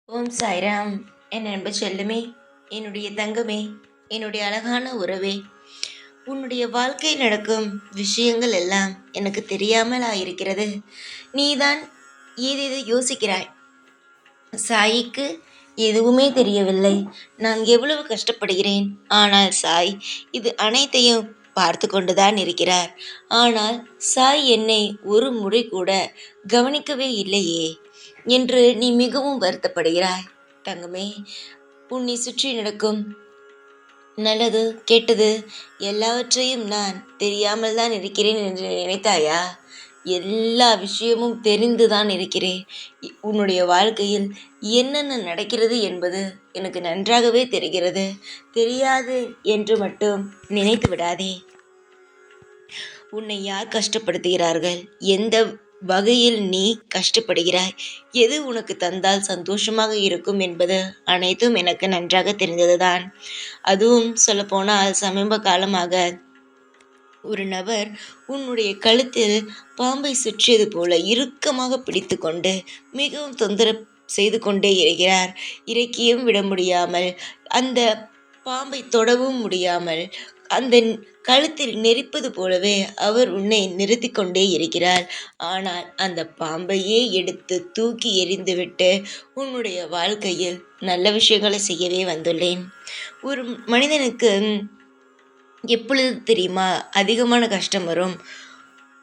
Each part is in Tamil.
ஓம் சாய்ராம். என் அன்பு செல்லுமே, என்னுடைய தங்கமே, என்னுடைய அழகான உறவே, உன்னுடைய வாழ்க்கையில் நடக்கும் விஷயங்கள் எல்லாம் எனக்கு தெரியாமலா இருக்கிறது. நீதான் ஏதேதோ யோசிக்கிறாய். சாய்க்கு எதுவுமே தெரியவில்லை. நான் எவ்வளவு கஷ்டப்படுகிறேன். ஆனால் சாய் இது அனைத்தையும் பார்த்து கொண்டுதான் இருக்கிறார். ஆனால் சாய் என்னை ஒரு முறை கூட கவனிக்கவே இல்லையே என்று நீ மிகவும் வருத்தப்படுகிறாய். தங்கமே, உன்னை சுற்றி நடக்கும் நல்லது கெட்டது எல்லாவற்றையும் நான் தெரியாமல் தான் இருக்கிறேன் என்று நினைத்தாயா? எல்லா விஷயமும் தெரிந்துதான் இருக்கிறேன். உன்னுடைய வாழ்க்கையில் என்னென்ன நடக்கிறது என்பது எனக்கு நன்றாகவே தெரிகிறது. தெரியாது என்று மட்டும் நினைத்து விடாதே. உன்னை யார் கஷ்டப்படுத்துகிறார்கள்? எந்த வகையில் நீ கஷ்டப்படுகிறாய்? எது உனக்கு தந்தால் சந்தோஷமாக இருக்கும் என்பது அனைத்தும் எனக்கு நன்றாக தெரிந்ததுதான். அதுவும் சொல்லப்போனால் சமீப காலமாக ஒரு நபர் உன்னுடைய கழுத்தில் பாம்பை சுற்றியது போல இறுக்கமாக பிடித்து கொண்டு மிகவும் தொந்தரவு செய்து கொண்டே இருக்கிறார். இறக்கியும் விட முடியாமல், அந்த பாம்பை தொடவும் முடியாமல், அந்த கழுத்தில் நெரிப்பது போலவே அவர் உன்னை நிறுத்தி கொண்டே இருக்கிறார். ஆனால் அந்த பாம்பையே எடுத்து தூக்கி எறிந்துவிட்டு உன்னுடைய வாழ்க்கையில் நல்ல விஷயங்களை செய்யவே வந்துள்ளேன். ஒரு மனிதனுக்கு எப்பொழுது தெரியுமா அதிகமான கஷ்டம் வரும்?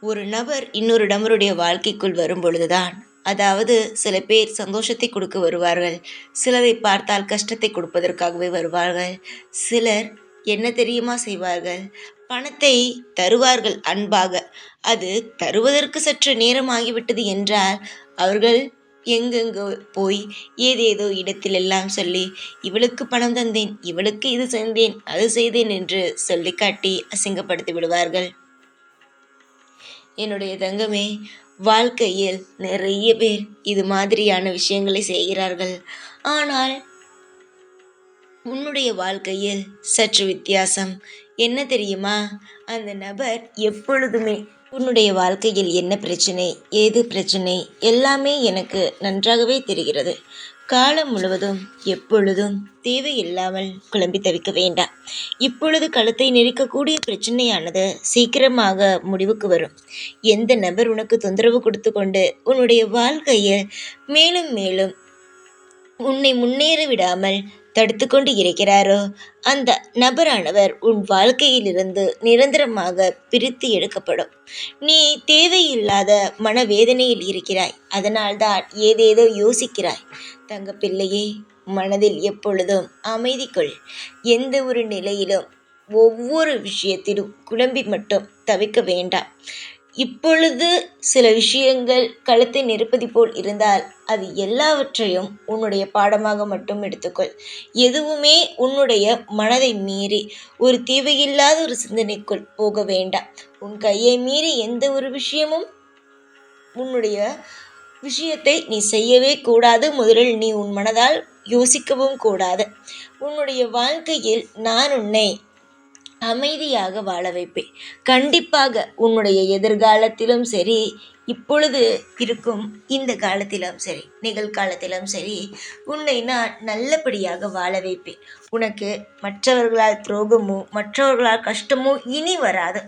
ஒரு நபர் இன்னொரு நபருடைய வாழ்க்கைக்குள் வரும் பொழுதுதான். அதாவது சில பேர் சந்தோஷத்தை கொடுக்க வருவார்கள், சிலரை பார்த்தால் கஷ்டத்தை கொடுப்பதற்காகவே வருவார்கள். சிலர் என்ன தெரியுமா செய்வார்கள்? பணத்தை தருவார்கள் அன்பாக. அது தருவதற்கு சற்று நேரமாகிவிட்டது என்றால் அவர்கள் எங்கெங்கோ போய் ஏதேதோ இடத்திலெல்லாம் சொல்லி, இவளுக்கு பணம் தந்தேன், இவளுக்கு இது செய்தேன், அது செய்தேன் என்று சொல்லி காட்டி அசிங்கப்படுத்தி விடுவார்கள். என்னுடைய தங்கமே, வாழ்க்கையில் நிறைய பேர் இது மாதிரியான விஷயங்களை செய்கிறார்கள். ஆனால் உன்னுடைய வாழ்க்கையில் சற்று வித்தியாசம். என்ன தெரியுமா? அந்த நபர் எப்பொழுதுமே உன்னுடைய வாழ்க்கையில் என்ன பிரச்சனை, ஏது பிரச்சனை எல்லாமே எனக்கு நன்றாகவே தெரிகிறது. காலம் முழுவதும் எப்பொழுதும் தேவையில்லாமல் குழம்பி தவிக்க வேண்டாம். இப்பொழுது கழுத்தை நெரிக்கக்கூடிய பிரச்சனையானது சீக்கிரமாக முடிவுக்கு வரும். எந்த நபர் உனக்கு தொந்தரவு கொடுத்து கொண்டு உன்னுடைய வாழ்க்கையில் மேலும் மேலும் உன்னை முன்னேற விடாமல் தடுத்து கொண்டு இருக்கிறாரோ அந்த நபரானவர் உன் வாழ்க்கையிலிருந்து நிரந்தரமாக பிரித்து எடுக்கப்படும். நீ தேவையில்லாத மனவேதனையில் இருக்கிறாய். அதனால்தான் ஏதேதோ யோசிக்கிறாய். தங்க பிள்ளையே, மனதில் எப்பொழுதும் அமைதி கொள். எந்த ஒரு நிலையிலும் ஒவ்வொரு விஷயத்திலும் குழம்பி மட்டும் தவிக்க வேண்டாம். இப்பொழுது சில விஷயங்கள் கழுத்தை நெருப்பது போல் இருந்தால் அது எல்லாவற்றையும் உன்னுடைய பாடமாக மட்டும் எடுத்துக்கொள். எதுவுமே உன்னுடைய மனதை மீறி ஒரு தேவையில்லாத ஒரு சிந்தனைக்குள் போக வேண்டாம். உன் கையை மீறி எந்த ஒரு விஷயமும் உன்னுடைய விஷயத்தை நீ செய்யவே கூடாது. முதலில் நீ உன் மனதால் யோசிக்கவும் கூடாது. உன்னுடைய வாழ்க்கையில் நான் உன்னை அமைதியாக வாழ வைப்பேன். கண்டிப்பாக உன்னுடைய எதிர்காலத்திலும் சரி, இப்பொழுது இருக்கும் இந்த காலத்திலும் சரி, நிகழ்காலத்திலும் சரி, உன்னை நான் நல்லபடியாக வாழ வைப்பேன். உனக்கு மற்றவர்களால் துரோகமோ மற்றவர்களால் கஷ்டமோ இனி வராது.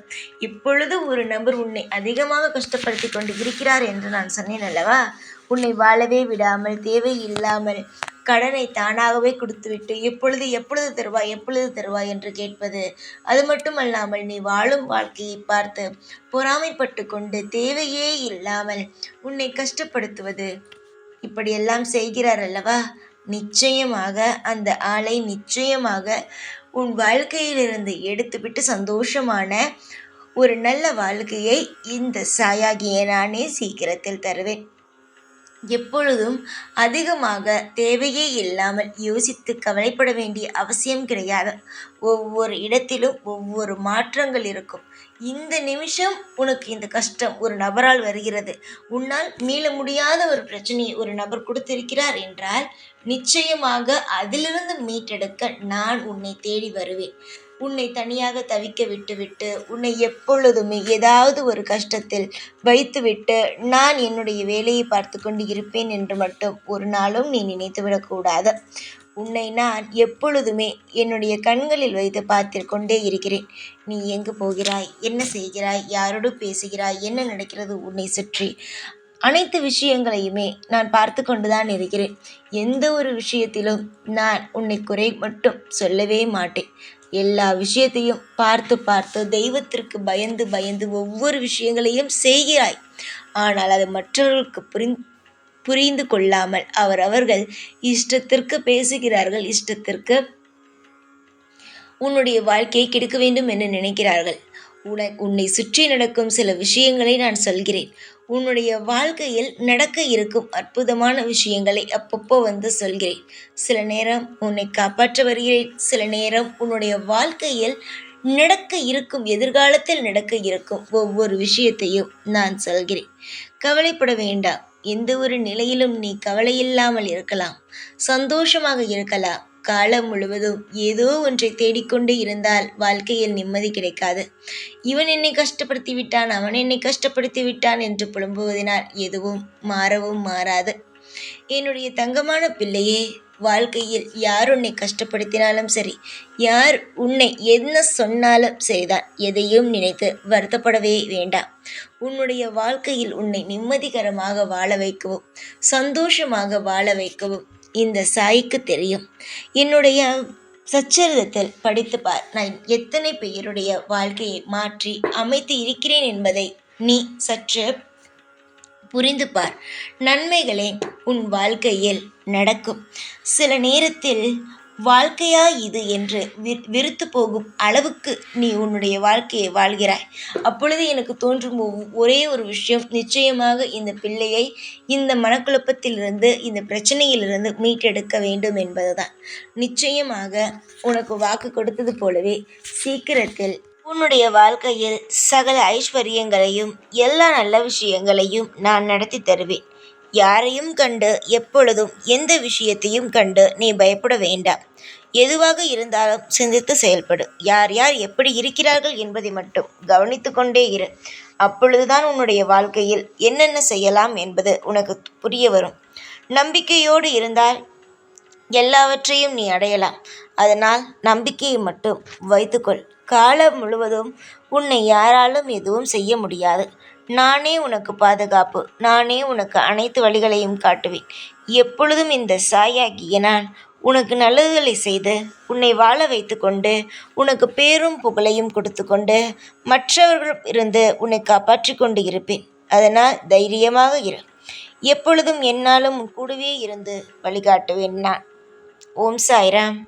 இப்பொழுது ஒரு நபர் உன்னை அதிகமாக கஷ்டப்படுத்தி கொண்டு இருக்கிறார் என்று நான் சொன்னேன் அல்லவா? உன்னை வாழவே விடாமல் தேவையில்லாமல் கடனை தானாகவே கொடுத்துவிட்டு எப்பொழுது தருவாய் என்று கேட்பது, அது மட்டுமல்லாமல் நீ வாழும் வாழ்க்கையை பார்த்து பொறாமைப்பட்டு கொண்டு தேவையே இல்லாமல் உன்னை கஷ்டப்படுத்துவது, இப்படியெல்லாம் செய்கிறார் அல்லவா? நிச்சயமாக அந்த ஆளை நிச்சயமாக உன் வாழ்க்கையிலிருந்து எடுத்துவிட்டு சந்தோஷமான ஒரு நல்ல வாழ்க்கையை இந்த சாயாகிய நானே சீக்கிரத்தில் தருவேன். எப்பொழுதும் அதிகமாக தேவையே இல்லாமல் யோசித்து கவலைப்பட வேண்டிய அவசியம் கிடையாது. ஒவ்வொரு இடத்திலும் ஒவ்வொரு மாற்றங்கள் இருக்கும். இந்த நிமிஷம் உனக்கு இந்த கஷ்டம் ஒரு நபரால் வருகிறது, உன்னால் மீள முடியாத ஒரு பிரச்சனையை ஒரு நபர் கொடுத்திருக்கிறார் என்றால் நிச்சயமாக அதிலிருந்து மீட்டெடுக்க நான் உன்னை தேடி வருவேன். உன்னை தனியாக தவிக்க விட்டுவிட்டு, உன்னை எப்பொழுதுமே ஏதாவது ஒரு கஷ்டத்தில் வைத்துவிட்டு நான் என்னுடைய வேலையை பார்த்து கொண்டு இருப்பேன் என்று மட்டும் ஒரு நாளும் நீ நினைத்துவிடக்கூடாது. உன்னை நான் எப்பொழுதுமே என்னுடைய கண்களில் வைத்து பார்த்து கொண்டே இருக்கிறேன். நீ எங்கு போகிறாய், என்ன செய்கிறாய், யாரோடு பேசுகிறாய், என்ன நடக்கிறது உன்னை சுற்றி, அனைத்து விஷயங்களையுமே நான் பார்த்து கொண்டுதான் இருக்கிறேன். எந்த ஒரு விஷயத்திலும் நான் உன்னை குறை மட்டும் சொல்லவே மாட்டேன். எல்லா விஷயத்தையும் பார்த்து பார்த்து தெய்வத்திற்கு பயந்து பயந்து ஒவ்வொரு விஷயங்களையும் செய்கிறாய். ஆனால் அது மற்றவர்களுக்கு புரிந்து கொள்ளாமல் அவர்கள் இஷ்டத்திற்கு பேசுகிறார்கள், இஷ்டத்திற்கு உன்னுடைய வாழ்க்கையை கெடுக்க வேண்டும் என்று நினைக்கிறார்கள். உன்னை சுற்றி நடக்கும் சில விஷயங்களை நான் சொல்கிறேன். உன்னுடைய வாழ்க்கையில் நடக்க இருக்கும் அற்புதமான விஷயங்களை அப்பப்போ வந்து சொல்கிறேன். சில நேரம் உன்னை காப்பாற்ற வருகிறேன், சில நேரம் உன்னுடைய வாழ்க்கையில் நடக்க இருக்கும், எதிர்காலத்தில் நடக்க இருக்கும் ஒவ்வொரு விஷயத்தையும் நான் சொல்கிறேன். கவலைப்பட வேண்டாம். எந்த ஒரு நிலையிலும் நீ கவலையில்லாமல் இருக்கலாம், சந்தோஷமாக இருக்கலாம். காலம் முழுவதும் ஏதோ ஒன்றை தேடிக்கொண்டு இருந்தால் வாழ்க்கையில் நிம்மதி கிடைக்காது. இவன் என்னை கஷ்டப்படுத்தி விட்டான், அவன் என்னை கஷ்டப்படுத்தி விட்டான் என்று புலம்புவதனால் எதுவும் மாறவும் மாறாது. என்னுடைய தங்கமான பிள்ளையே, வாழ்க்கையில் யார் உன்னை கஷ்டப்படுத்தினாலும் சரி, யார் உன்னை என்ன சொன்னாலும் சரிதான், எதையும் நினைத்து வருத்தப்படவே வேண்டாம். உன்னுடைய வாழ்க்கையில் உன்னை நிம்மதிகரமாக வாழ வைக்கவும் சந்தோஷமாக வாழ வைக்கவும் இந்த சாய்க்கு தெரியும். என்னுடைய சச்சரிதத்தில் படித்து பார், நான் எத்தனை பேருடைய வாழ்க்கையை மாற்றி அமைத்து இருக்கிறேன் என்பதை நீ சற்று புரிந்து பார். நன்மைகளே உன் வாழ்க்கையில் நடக்கும். சில நேரத்தில் வாழ்க்கையா இது என்று வெறுத்து போகும் அளவுக்கு நீ உன்னுடைய வாழ்க்கையை வாழ்கிறாய். அப்பொழுது எனக்கு தோன்றும் ஒரே ஒரு விஷயம், நிச்சயமாக இந்த பிள்ளையை இந்த மனக்குழப்பத்திலிருந்து, இந்த பிரச்சனையிலிருந்து மீட்டெடுக்க வேண்டும் என்பதுதான். நிச்சயமாக உனக்கு வாக்கு கொடுத்தது போலவே சீக்கிரத்தில் உன்னுடைய வாழ்க்கையில் சகல ஐஸ்வர்யங்களையும் எல்லா நல்ல விஷயங்களையும் நான் நடத்தி தருவேன். யாரையும் கண்டு எப்பொழுதும் எந்த விஷயத்தையும் கண்டு நீ பயப்பட வேண்டாம். எதுவாக இருந்தாலும் சிந்தித்து செயல்படு. யார் யார் எப்படி இருக்கிறார்கள் என்பதை மட்டும் கவனித்து கொண்டே இரு. அப்பொழுதுதான் உன்னுடைய வாழ்க்கையில் என்னென்ன செய்யலாம் என்பது உனக்கு புரிய வரும். நம்பிக்கையோடு இருந்தால் எல்லாவற்றையும் நீ அடையலாம். அதனால் நம்பிக்கையை மட்டும் வைத்துக்கொள். காலம் முழுவதும் உன்னை யாராலும் எதுவும் செய்ய முடியாது. நானே உனக்கு பாதுகாப்பு. நானே உனக்கு அனைத்து வழிகளையும் காட்டுவேன். எப்பொழுதும் இந்த சாயாகிய நான் உனக்கு நல்லதுகளை செய்து உன்னை வாழ வைத்து கொண்டு உனக்கு பேரும் புகழையும் கொடுத்து கொண்டு மற்றவர்கள் இருந்து உன்னை காப்பாற்றி கொண்டு இருப்பேன். அதனால் தைரியமாக இரு. எப்பொழுதும் என்னாலும் உன் கூடவே இருந்து வழிகாட்டுவேன் நான். ஓம் சாய்ராம்.